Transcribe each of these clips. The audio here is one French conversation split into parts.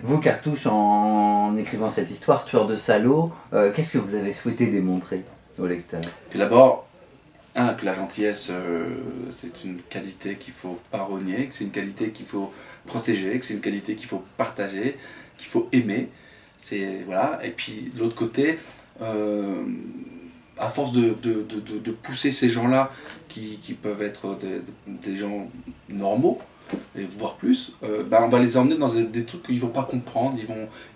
Vous, Cartouche, en écrivant cette histoire, tueur de salauds, qu'est-ce que vous avez souhaité démontrer au lecteur? Que d'abord, que la gentillesse, c'est une qualité qu'il faut pas renier, que c'est une qualité qu'il faut protéger, que c'est une qualité qu'il faut partager, qu'il faut aimer. Voilà. Et puis, de l'autre côté, à force de pousser ces gens-là, qui peuvent être des gens normaux, et voire plus, on va les emmener dans des trucs qu'ils ne vont pas comprendre,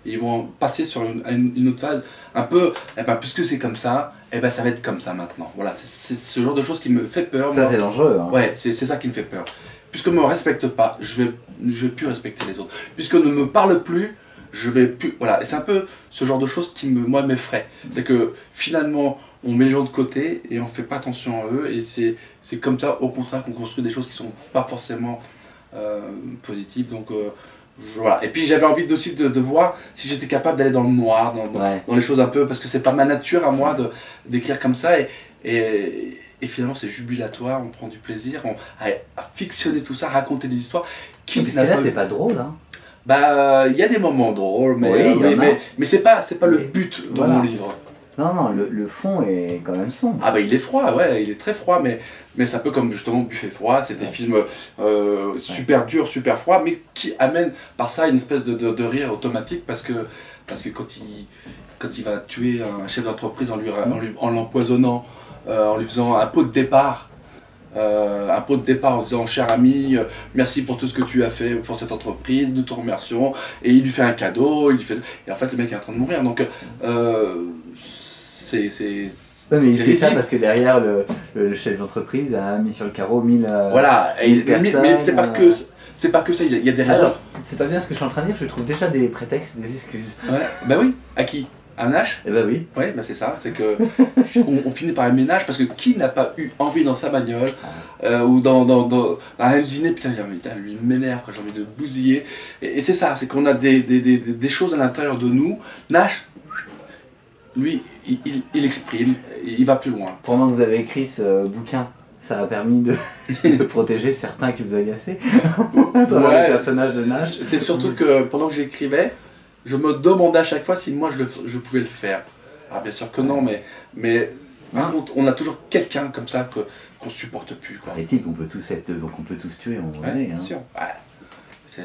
ils vont passer sur une autre phase, un peu, puisque c'est comme ça, ça va être comme ça maintenant. Voilà, c'est ce genre de choses qui me fait peur. Ça, c'est dangereux. Hein. Ouais, c'est ça qui me fait peur. Puisqu'on ne me respecte pas, je vais plus respecter les autres. Puisqu'on ne me parle plus, je vais plus... Voilà, et c'est un peu ce genre de choses qui, moi, m'effraie. C'est que, finalement, on met les gens de côté et on ne fait pas attention à eux, et c'est comme ça, au contraire, qu'on construit des choses qui ne sont pas forcément positives. Donc, voilà. Et puis, j'avais envie aussi de voir si j'étais capable d'aller dans le noir, dans les choses un peu... Parce que c'est pas ma nature à moi d'écrire comme ça, et finalement, c'est jubilatoire, on prend du plaisir à fictionner tout ça, raconter des histoires. Parce que là, c'est pas drôle, hein. Il y a des moments drôles, mais, oui, mais c'est pas le but de mon livre. Non, le fond est quand même sombre. Ah il est froid, ouais, il est très froid, mais c'est un peu comme justement Buffet froid, c'est des films super durs, super froids, mais qui amènent par ça une espèce de rire automatique, parce que quand il va tuer un chef d'entreprise en l'empoisonnant, en lui faisant un pot de départ, en disant cher ami, merci pour tout ce que tu as fait pour cette entreprise, nous te remercions, et il lui fait un cadeau, et en fait le mec est en train de mourir, donc mais il fait ça parce que derrière le chef d'entreprise a mis sur le carreau 1000 voilà, mais c'est pas que ça, il y a des raisons. Alors, c'est pas bien ce que je suis en train de dire, je trouve déjà des prétextes, des excuses. Ouais, oui, à qui? Un H? Eh ben oui. Ouais, c'est ça, c'est que on finit par un ménage, parce que qui n'a pas eu envie dans sa bagnole ou dans un dîner, putain, lui m'énerve, j'ai envie de bousiller. Et c'est ça, c'est qu'on a des choses à l'intérieur de nous. Nash, lui, il exprime, il va plus loin. Pendant que vous avez écrit ce bouquin, ça a permis de protéger certains qui vous agaçaient dans le personnage de Nash. C'est surtout que pendant que j'écrivais, je me demandais à chaque fois si moi je pouvais le faire. Ah bien sûr que non, mais par contre on a toujours quelqu'un comme ça qu'on supporte plus, quoi. L'éthique, on peut tous être, donc on peut tous tuer, on va bien sûr.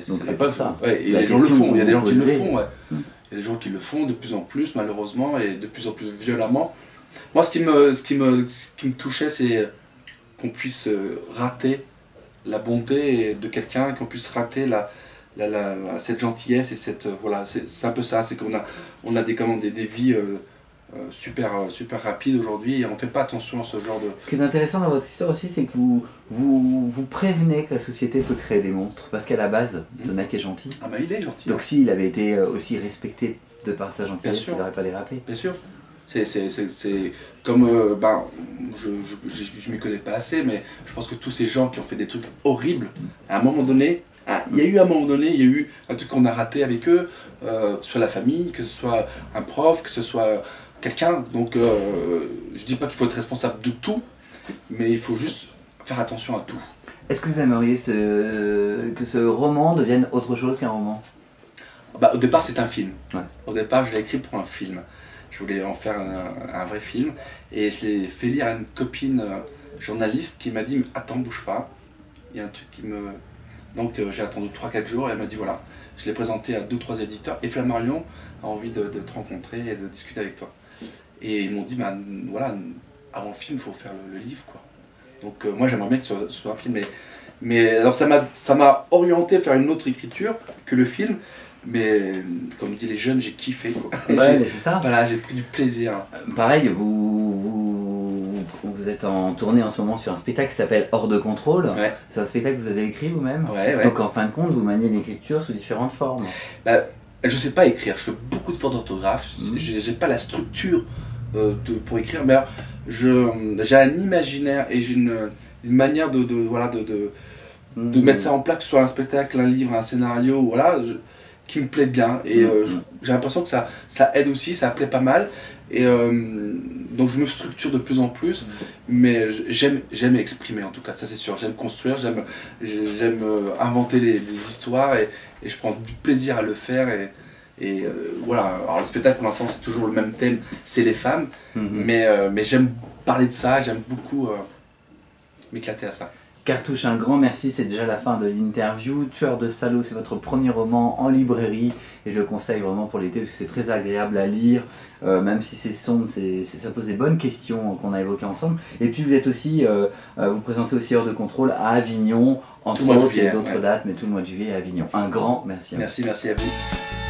Donc c'est pas ça. Ouais, il y a des gens le font, il y a des gens qui le font. Ouais. Il y a des gens qui le font de plus en plus, malheureusement, et de plus en plus violemment. Moi, ce qui me touchait, c'est qu'on puisse rater la bonté de quelqu'un, qu'on puisse rater cette gentillesse et cette voilà, c'est un peu ça, c'est qu'on a des vies super rapides aujourd'hui, et on ne fait pas attention à ce genre de... Ce qui est intéressant dans votre histoire aussi, c'est que vous prévenez que la société peut créer des monstres, parce qu'à la base, ce mec est gentil. Ah il est gentil. Donc s'il avait été aussi respecté de par sa gentillesse, il n'aurait pas dérapé. Bien sûr. C'est comme, je m'y connais pas assez, mais je pense que tous ces gens qui ont fait des trucs horribles, à un moment donné, il y a eu un truc qu'on a raté avec eux, soit la famille, que ce soit un prof, que ce soit quelqu'un. Donc je dis pas qu'il faut être responsable de tout, mais il faut juste faire attention à tout. Est-ce que vous aimeriez que ce roman devienne autre chose qu'un roman? Au départ c'est un film. Ouais. Au départ je l'ai écrit pour un film. Je voulais en faire un vrai film, et je l'ai fait lire à une copine journaliste qui m'a dit « Attends, bouge pas, il y a un truc qui me... » Donc j'ai attendu 3-4 jours, et elle m'a dit « Voilà, je l'ai présenté à 2-3 éditeurs, et Flammarion a envie de te rencontrer et de discuter avec toi. » Et ils m'ont dit « Voilà, avant le film, il faut faire le livre, quoi. » Donc moi j'aimerais bien que ce soit un film, mais alors ça m'a orienté vers une autre écriture que le film. Mais comme disent les jeunes, j'ai kiffé, quoi. Ouais, mais c'est ça. Voilà, j'ai pris du plaisir. Pareil, vous êtes en tournée en ce moment sur un spectacle qui s'appelle Hors de contrôle. Ouais. C'est un spectacle que vous avez écrit vous-même. Ouais. Donc en fin de compte, vous maniez l'écriture sous différentes formes. Je sais pas écrire, je fais beaucoup de fautes d'orthographe, j'ai pas la structure pour écrire, mais j'ai un imaginaire et j'ai une manière de mettre ça en place, que ce soit un spectacle, un livre, un scénario, voilà, qui me plaît bien, et j'ai l'impression que ça aide aussi, ça plaît pas mal, Et donc je me structure de plus en plus, mais j'aime exprimer en tout cas, ça c'est sûr. J'aime construire, j'aime inventer les histoires et je prends du plaisir à le faire. Et voilà, alors le spectacle pour l'instant c'est toujours le même thème, c'est les femmes, mais j'aime parler de ça, j'aime beaucoup m'éclater à ça. Cartouche, un grand merci, c'est déjà la fin de l'interview. Tueur de salauds, c'est votre premier roman en librairie et je le conseille vraiment pour l'été parce que c'est très agréable à lire, même si c'est sombre, ça pose des bonnes questions qu'on a évoquées ensemble. Et puis vous êtes aussi, vous présentez aussi Heures de contrôle à Avignon, entre autres, il y a d'autres dates, mais tout le mois de juillet à Avignon. Un grand merci à vous. Merci à vous.